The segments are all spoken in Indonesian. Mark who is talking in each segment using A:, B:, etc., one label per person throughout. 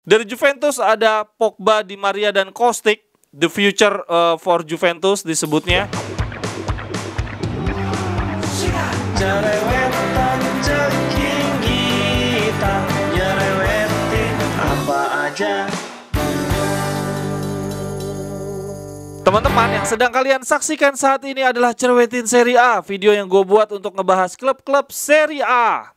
A: Dari Juventus ada Pogba, Di Maria, dan Kostic. The future for Juventus disebutnya.
B: Jerewetan ceking kita, nyerewetin apa aja.
A: Teman-teman, yang sedang kalian saksikan saat ini adalah Cerwetin Serie A, video yang gue buat untuk ngebahas klub-klub Serie A.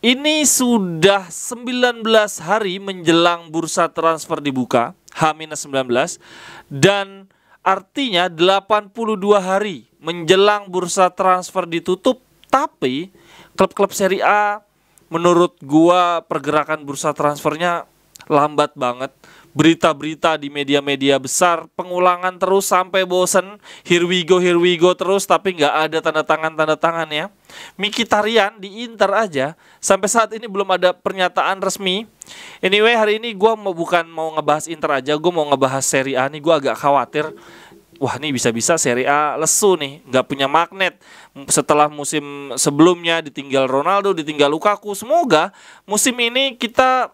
A: Ini sudah 19 hari menjelang bursa transfer dibuka, H-19, dan artinya 82 hari menjelang bursa transfer ditutup. Tapi klub-klub Serie A menurut gua pergerakan bursa transfernya lambat banget. Berita-berita di media-media besar pengulangan terus sampai bosen. Here we go terus, tapi nggak ada tanda tangan ya. Mkhitaryan di Inter aja sampai saat ini belum ada pernyataan resmi. Anyway, hari ini gue bukan mau ngebahas Inter aja, gue mau ngebahas Serie A nih. Gue agak khawatir, wah nih bisa-bisa Serie A lesu nih, nggak punya magnet. Setelah musim sebelumnya ditinggal Ronaldo, ditinggal Lukaku. Semoga musim ini kita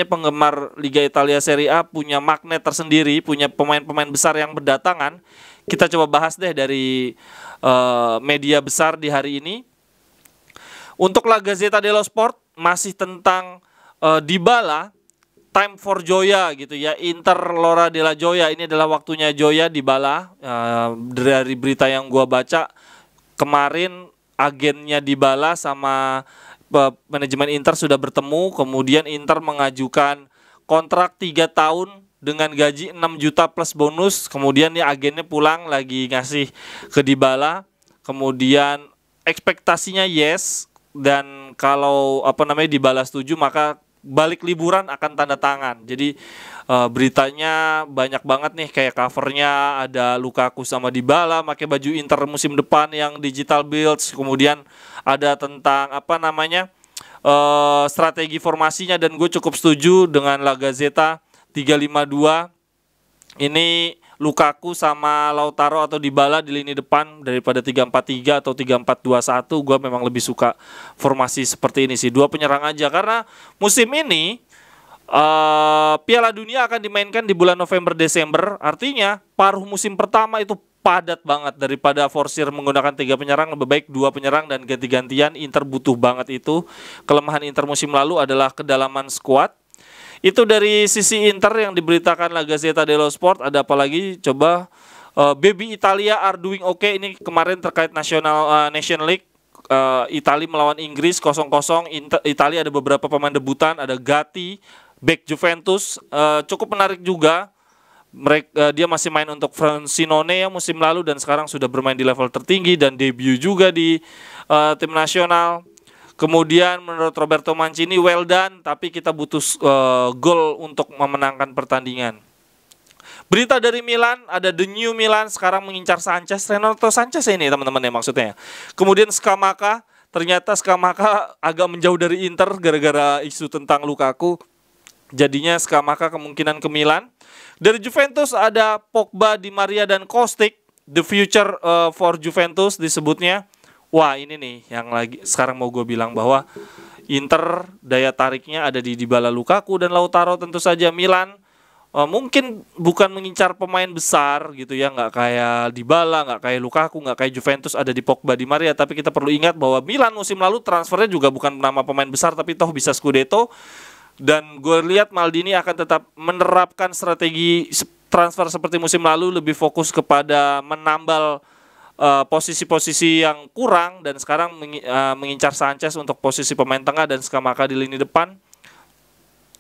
A: penggemar Liga Italia Serie A punya magnet tersendiri, punya pemain-pemain besar yang berdatangan. Kita coba bahas deh dari media besar di hari ini. Untuk La Gazzetta dello Sport masih tentang Dybala. Time for Joya gitu ya, Inter L'ora della Gioia, ini adalah waktunya Joya Dybala. Dari berita yang gua baca kemarin, agennya Dybala sama manajemen Inter sudah bertemu. Kemudian Inter mengajukan kontrak 3 tahun dengan gaji 6 juta plus bonus. Kemudian nih agennya pulang lagi ngasih ke Dybala. Kemudian ekspektasinya yes, dan kalau Dybala setuju maka balik liburan akan tanda tangan. Jadi beritanya banyak banget nih, kayak covernya ada Lukaku sama Dybala pakai baju Inter musim depan yang digital builds. Kemudian ada tentang strategi formasinya, dan gue cukup setuju dengan La Gazzetta 352. Ini Lukaku sama Lautaro atau Dybala di lini depan daripada 3-4-3 atau 3-4-2-1. Gue memang lebih suka formasi seperti ini sih, 2 penyerang aja. Karena musim ini Piala Dunia akan dimainkan di bulan November-Desember. Artinya paruh musim pertama itu padat banget. Daripada forsir menggunakan 3 penyerang, lebih baik 2 penyerang dan ganti-gantian. Inter butuh banget itu. Kelemahan Inter musim lalu adalah kedalaman skuad. Itu dari sisi Inter yang diberitakan La Gazzetta dello Sport. Ada apa lagi? Coba Baby Italia are doing okay. Ini kemarin terkait Nation League. Italia melawan Inggris 0-0. Italia ada beberapa pemain debutan. Ada Gatti, back Juventus. Cukup menarik juga. Dia masih main untuk Frosinone ya musim lalu, dan sekarang sudah bermain di level tertinggi dan debut juga di tim nasional. Kemudian menurut Roberto Mancini, well done, tapi kita butuh gol untuk memenangkan pertandingan. Berita dari Milan, ada The New Milan sekarang mengincar Sanchez, Renato Sanchez ini teman-teman ya maksudnya. Kemudian Scamacca, ternyata Scamacca agak menjauh dari Inter gara-gara isu tentang Lukaku. Jadinya Scamacca kemungkinan ke Milan. Dari Juventus ada Pogba, Di Maria, dan Kostic. The future for Juventus disebutnya. Wah, ini nih yang lagi sekarang mau gue bilang, bahwa Inter daya tariknya ada di Dybala, Lukaku, dan Lautaro. Tentu saja Milan mungkin bukan mengincar pemain besar gitu ya, nggak kayak Dybala, nggak kayak Lukaku, nggak kayak Juventus ada di Pogba, Di Maria. Tapi kita perlu ingat bahwa Milan musim lalu transfernya juga bukan nama pemain besar, tapi toh bisa Scudetto. Dan gue lihat Maldini akan tetap menerapkan strategi transfer seperti musim lalu, lebih fokus kepada menambal posisi-posisi yang kurang, dan sekarang mengincar Sanchez untuk posisi pemain tengah dan Scamacca di lini depan.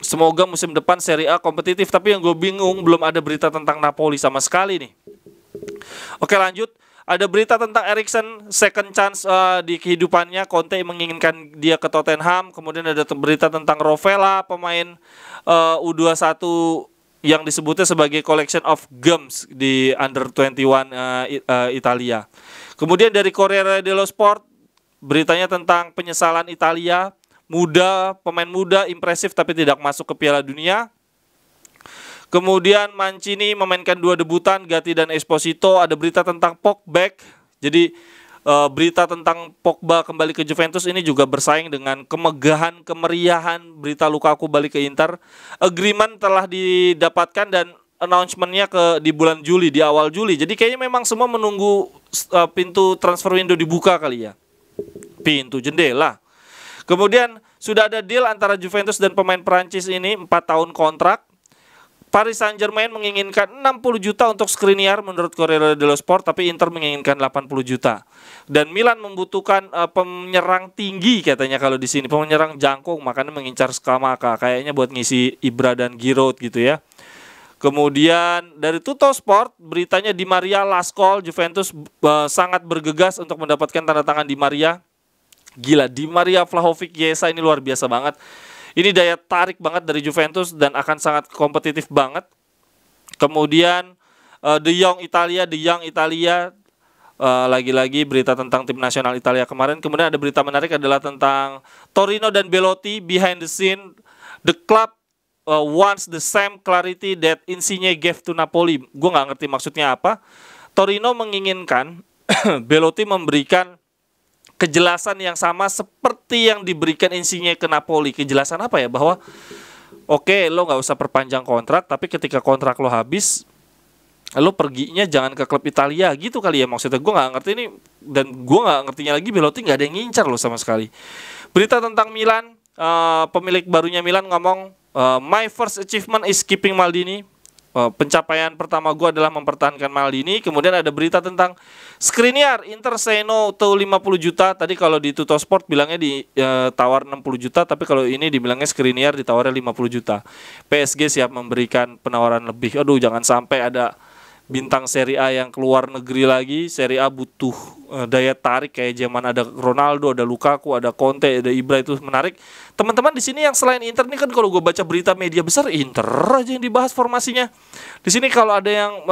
A: Semoga musim depan Serie A kompetitif. Tapi yang gue bingung, belum ada berita tentang Napoli sama sekali nih. Oke, lanjut. Ada berita tentang Eriksen, second chance di kehidupannya. Conte menginginkan dia ke Tottenham. Kemudian ada berita tentang Rovella, pemain U21 yang disebutnya sebagai collection of gems di under 21 Italia. Kemudian dari Corriere dello Sport, beritanya tentang penyesalan Italia, pemain muda impresif tapi tidak masuk ke Piala Dunia. Kemudian Mancini memainkan 2 debutan, Gatti dan Esposito. Ada berita tentang Pogba. Jadi berita tentang Pogba kembali ke Juventus ini juga bersaing dengan kemegahan, kemeriahan berita Lukaku balik ke Inter. Agreement telah didapatkan dan announcement-nya di bulan Juli, di awal Juli. Jadi kayaknya memang semua menunggu pintu transfer window dibuka kali ya. Pintu jendela. Kemudian sudah ada deal antara Juventus dan pemain Prancis ini 4 tahun kontrak. Paris Saint-Germain menginginkan 60 juta untuk Skriniar menurut Corriere dello Sport, tapi Inter menginginkan 80 juta. Dan Milan membutuhkan penyerang tinggi katanya kalau di sini, penyerang jangkung, makanya mengincar Scamacca kayaknya buat ngisi Ibra dan Giroud gitu ya. Kemudian dari Tuttosport beritanya Di Maria last call, Juventus sangat bergegas untuk mendapatkan tanda tangan Di Maria. Gila, Di Maria, Vlahovic, Chiesa ini luar biasa banget. Ini daya tarik banget dari Juventus dan akan sangat kompetitif banget. Kemudian De Jong Italia, lagi-lagi berita tentang tim nasional Italia kemarin. Kemudian ada berita menarik adalah tentang Torino dan Belotti behind the scene. The club wants the same clarity that Insigne gave to Napoli. Gue nggak ngerti maksudnya apa. Torino menginginkan Belotti memberikan kejelasan yang sama seperti yang diberikan Insigne ke Napoli. Kejelasan apa ya? Bahwa oke, lo nggak usah perpanjang kontrak, tapi ketika kontrak lo habis, lo perginya jangan ke klub Italia gitu kali ya maksudnya. Gue nggak ngerti ini, dan gue nggak ngertinya lagi Belotti nggak ada yang ngincar lo sama sekali. Berita tentang Milan, pemilik barunya Milan ngomong, my first achievement is keeping Maldini. Pencapaian pertama gue adalah mempertahankan Maldini. Kemudian ada berita tentang Skriniar, Inter say no to 50 juta. Tadi kalau di Tuttosport bilangnya ditawar 60 juta, tapi kalau ini dibilangnya Skriniar ditawarnya 50 juta. PSG siap memberikan penawaran lebih. Aduh, jangan sampai ada bintang Serie A yang keluar negeri lagi. Serie A butuh daya tarik kayak zaman ada Ronaldo, ada Lukaku, ada Conte, ada Ibra, itu menarik. Teman-teman di sini yang selain Inter nih kan, kalau gue baca berita media besar Inter aja yang dibahas formasinya. Di sini kalau ada yang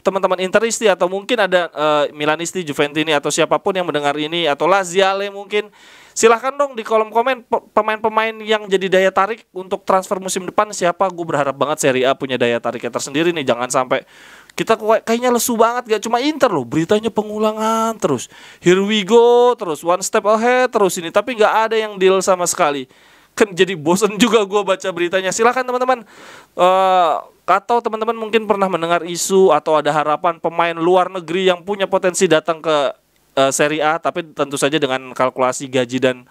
A: teman-teman Interisti atau mungkin ada Milanisti, Juventini atau siapapun yang mendengar ini, atau Laziale mungkin, silahkan dong di kolom komen pemain-pemain yang jadi daya tarik untuk transfer musim depan siapa. Gue berharap banget Serie A punya daya tariknya tersendiri nih. Jangan sampai kita kayaknya lesu banget, gak cuma Inter loh, beritanya pengulangan terus, here we go terus, one step ahead terus ini, tapi gak ada yang deal sama sekali. Kan jadi bosen juga gue baca beritanya. Silahkan teman-teman, atau teman-teman mungkin pernah mendengar isu atau ada harapan pemain luar negeri yang punya potensi datang ke Serie A, tapi tentu saja dengan kalkulasi gaji dan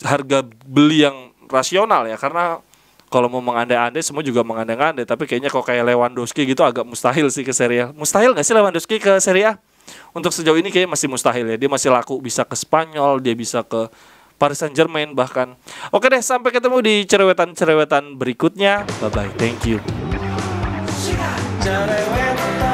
A: harga beli yang rasional ya. Karena kalau mau mengandai-andai semua juga mengandai-andai, tapi kayaknya kok kayak Lewandowski gitu agak mustahil sih ke Serie A. Mustahil nggak sih Lewandowski ke Serie A? Untuk sejauh ini kayaknya masih mustahil ya. Dia masih laku bisa ke Spanyol, dia bisa ke Paris Saint-Germain bahkan. Oke deh, sampai ketemu di cerewetan-cerewetan berikutnya. Bye-bye, thank you.
B: Cerewetan